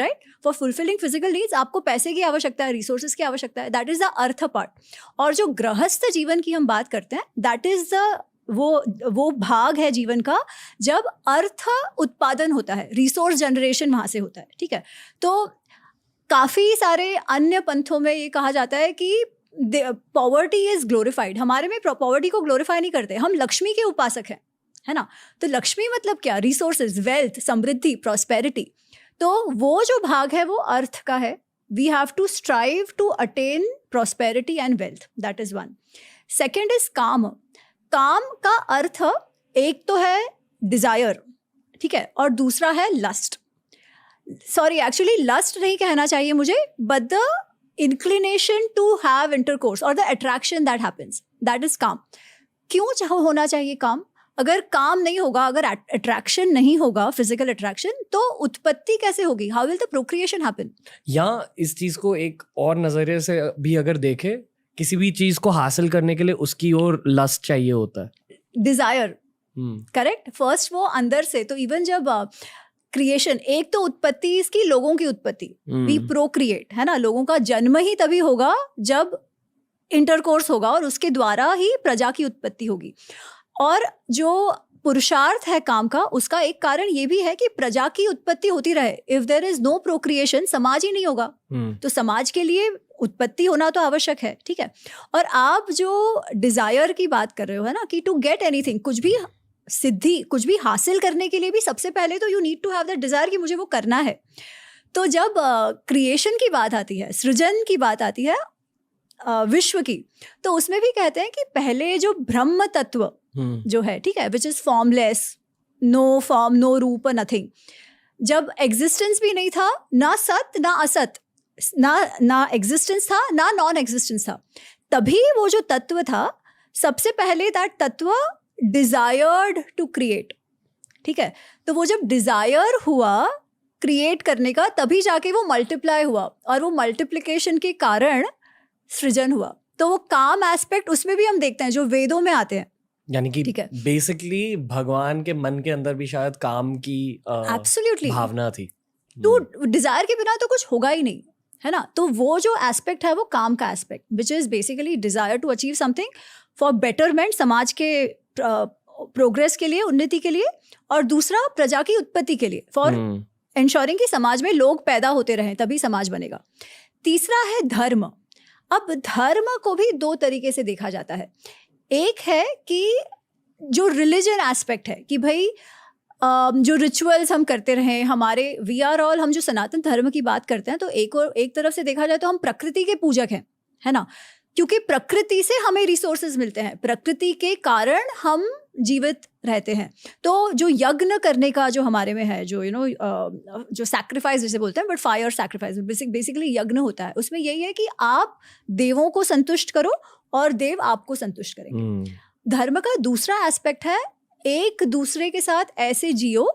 Right? For fulfilling physical needs आपको पैसे की आवश्यकता है, रिसोर्सेज की आवश्यकता है, that is the earth part. और जो गृहस्थ जीवन की हम बात करते हैं, दैट इज द वो भाग है जीवन का जब अर्थ उत्पादन होता है, रिसोर्स जनरेशन वहां से होता है. ठीक है, तो काफी सारे अन्य पंथों में ये कहा जाता है कि पॉवर्टी इज ग्लोरिफाइड. हमारे में पॉवर्टी को ग्लोरीफाई नहीं करते, हम लक्ष्मी के उपासक हैं, है ना. तो लक्ष्मी मतलब क्या? रिसोर्सेज, वेल्थ, समृद्धि, प्रॉस्पेरिटी. तो वो जो भाग है वो अर्थ का है. We have to strive to attain prosperity and wealth, that is one. Second is काम. काम का अर्थ एक तो है डिजायर, ठीक है, और दूसरा है लस्ट. सॉरी, एक्चुअली लस्ट नहीं कहना चाहिए मुझे, but the inclination to have intercourse or the attraction that happens, that is काम. क्यों होना चाहिए काम? अगर काम नहीं होगा, अगर अट्रैक्शन नहीं होगा, फिजिकल अट्रैक्शन, तो उत्पत्ति कैसे होगी? How will the procreation happen? या इस चीज को एक और नजरिए से भी अगर देखे, किसी भी चीज को हासिल करने के लिए उसकी ओर लस्ट चाहिए होता है, डिजायर. करेक्ट. फर्स्ट वो अंदर से. तो इवन जब क्रिएशन, एक तो उत्पत्ति इसकी लोगों की उत्पत्ति, वी प्रोक्रिएट, है ना. लोगों का जन्म ही तभी होगा जब इंटरकोर्स होगा और उसके द्वारा ही प्रजा की उत्पत्ति होगी. और जो पुरुषार्थ है काम का, उसका एक कारण ये भी है कि प्रजा की उत्पत्ति होती रहे. If there is no procreation, समाज ही नहीं होगा. तो समाज के लिए उत्पत्ति होना तो आवश्यक है. ठीक है. और आप जो डिजायर की बात कर रहे हो, है ना, कि टू गेट एनीथिंग, कुछ भी सिद्धि, कुछ भी हासिल करने के लिए भी सबसे पहले तो you need to have that desire कि मुझे वो करना है. तो जब क्रिएशन की बात आती है, सृजन की बात आती है विश्व की, तो उसमें भी कहते हैं कि पहले जो ब्रह्म तत्व जो है, ठीक है, which is formless, no form, no रूप, नथिंग. जब एग्जिस्टेंस भी नहीं था, ना सत ना असत, ना एग्जिस्टेंस था ना नॉन एग्जिस्टेंस था, तभी वो जो तत्व था, सबसे पहले दैट तत्व डिजायर्ड टू क्रिएट. ठीक है. तो वो जब डिजायर हुआ क्रिएट करने का, तभी जाके वो मल्टीप्लाई हुआ, और वो मल्टीप्लिकेशन के कारण सृजन हुआ. तो वो काम एस्पेक्ट उसमें भी हम देखते हैं जो वेदों में आते हैं. यानी कि बेसिकली भगवान के मन के अंदर भी शायद काम की एब्सोल्युटली भावना थी. तो डिजायर के बिना तो कुछ होगा ही नहीं, है ना. तो वो जो एस्पेक्ट है वो काम का aspect, which is basically desire to achieve something for betterment, समाज के प्रोग्रेस के लिए, उन्नति के लिए, और दूसरा प्रजा की उत्पत्ति के लिए, फॉर इंश्योरिंग कि समाज में लोग पैदा होते रहें, तभी समाज बनेगा. तीसरा है धर्म. अब धर्म को भी दो तरीके से देखा जाता है. एक है कि जो रिलीजन एस्पेक्ट है, कि भाई जो रिचुअल्स हम करते रहें, हमारे वी आर ऑल, हम जो सनातन धर्म की बात करते हैं, तो एक तरफ से देखा जाए तो हम प्रकृति के पूजक हैं, है ना. क्योंकि प्रकृति से हमें रिसोर्सेज मिलते हैं, प्रकृति के कारण हम जीवित रहते हैं. तो जो यज्ञ करने का जो हमारे में है, जो जो सैक्रिफाइस जैसे बोलते हैं, बट फायर सैक्रिफाइस बेसिकली यज्ञ होता है. उसमें यही है कि आप देवों को संतुष्ट करो और देव आपको संतुष्ट करेंगे. धर्म का दूसरा एस्पेक्ट है, एक दूसरे के साथ ऐसे जियो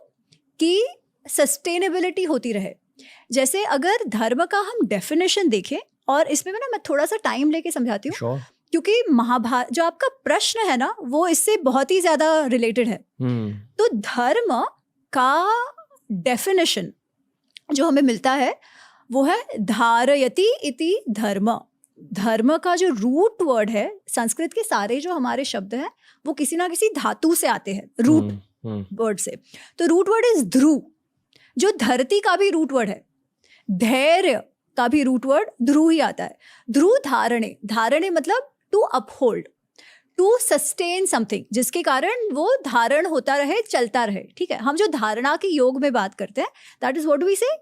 कि सस्टेनेबिलिटी होती रहे. जैसे अगर धर्म का हम डेफिनेशन देखें, और इसमें मैं थोड़ा सा टाइम लेके समझाती हूँ, sure. क्योंकि महाभारत, जो आपका प्रश्न है ना, वो इससे बहुत ही ज्यादा रिलेटेड है. तो धर्म का डेफिनेशन जो हमें मिलता है वो है धारयति इति धर्म. धर्म का जो रूट वर्ड है, संस्कृत के सारे जो हमारे शब्द हैं वो किसी ना किसी धातु से आते हैं, रूट वर्ड से. तो रूट वर्ड इज ध्रुव, जो धरती का भी रूट वर्ड है. धैर्य का भी रूट वर्ड ध्रुव ही आता है. ध्रुव धारणे, धारणे मतलब to uphold, to sustain something, जिसके कारण वो धारण होता रहे, चलता रहे. ठीक है. हम जो धारणा की योग में बात करते हैं, दैट इज व्हाट वी से,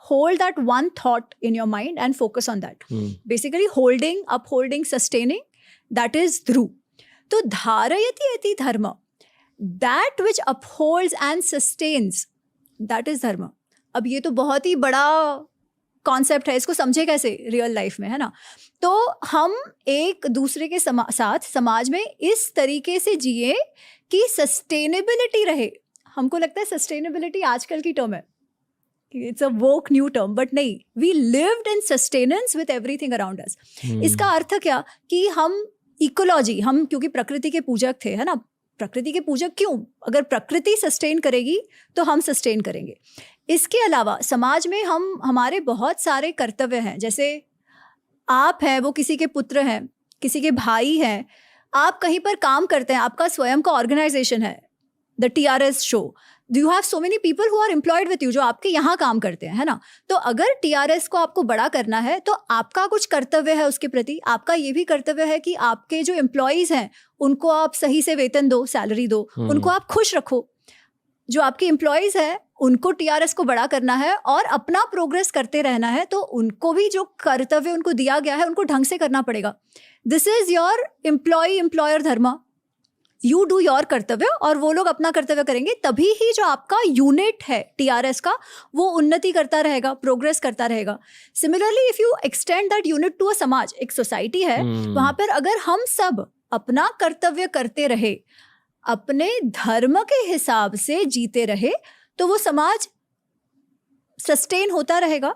hold that one thought in your mind and focus on that. Basically holding, upholding, sustaining, that is dhruv. तो धारयति इति धर्म, that which upholds and sustains, that is धर्म. अब ये तो बहुत ही बड़ा कॉन्सेप्ट है, इसको समझे कैसे रियल लाइफ में, है ना. तो हम एक दूसरे के साथ समाज में इस तरीके से जिए कि सस्टेनेबिलिटी रहे. हमको लगता है सस्टेनेबिलिटी आजकल की टर्म है, it's a woke new term, but नहीं, we lived in sustenance with everything around us. इसका अर्थ क्या कि हम इकोलॉजी, हम क्योंकि प्रकृति के पूजक थे, है ना. प्रकृति के पूजक क्यों? अगर प्रकृति सस्टेन करेगी तो हम सस्टेन करेंगे. इसके अलावा समाज में हमारे बहुत सारे कर्तव्य हैं, जैसे आप हैं, वो किसी के पुत्र हैं, किसी के भाई हैं, आप कहीं पर काम करते हैं, आपका स्वयं का ऑर्गेनाइजेशन है, the TRS show, you have so many people who are employed with you, जो आपके यहाँ काम करते हैं, है ना। तो अगर TRS को आपको बड़ा करना है तो आपका कुछ कर्तव्य है उसके प्रति। आपका ये भी कर्तव्य है कि आपके जो एम्प्लॉयज हैं उनको आप सही से वेतन दो, सैलरी दो, उनको आप खुश रखो। जो आपके एम्प्लॉयज हैं उनको TRS को बड़ा करना है और अपना प्रोग्रेस करते रहना है, तो उनको भी जो कर्तव्य उनको दिया गया है उनको ढंग से करना पड़ेगा। This is your employ employer dharma. You do your कर्तव्य और वो लोग अपना कर्तव्य करेंगे, तभी ही जो आपका यूनिट है TRS का वो उन्नति करता रहेगा, प्रोग्रेस करता रहेगा। Similarly if you extend that unit to a समाज, एक सोसाइटी है, वहां पर अगर हम सब अपना कर्तव्य करते रहे, अपने धर्म के हिसाब से जीते रहे, तो वो समाज सस्टेन होता रहेगा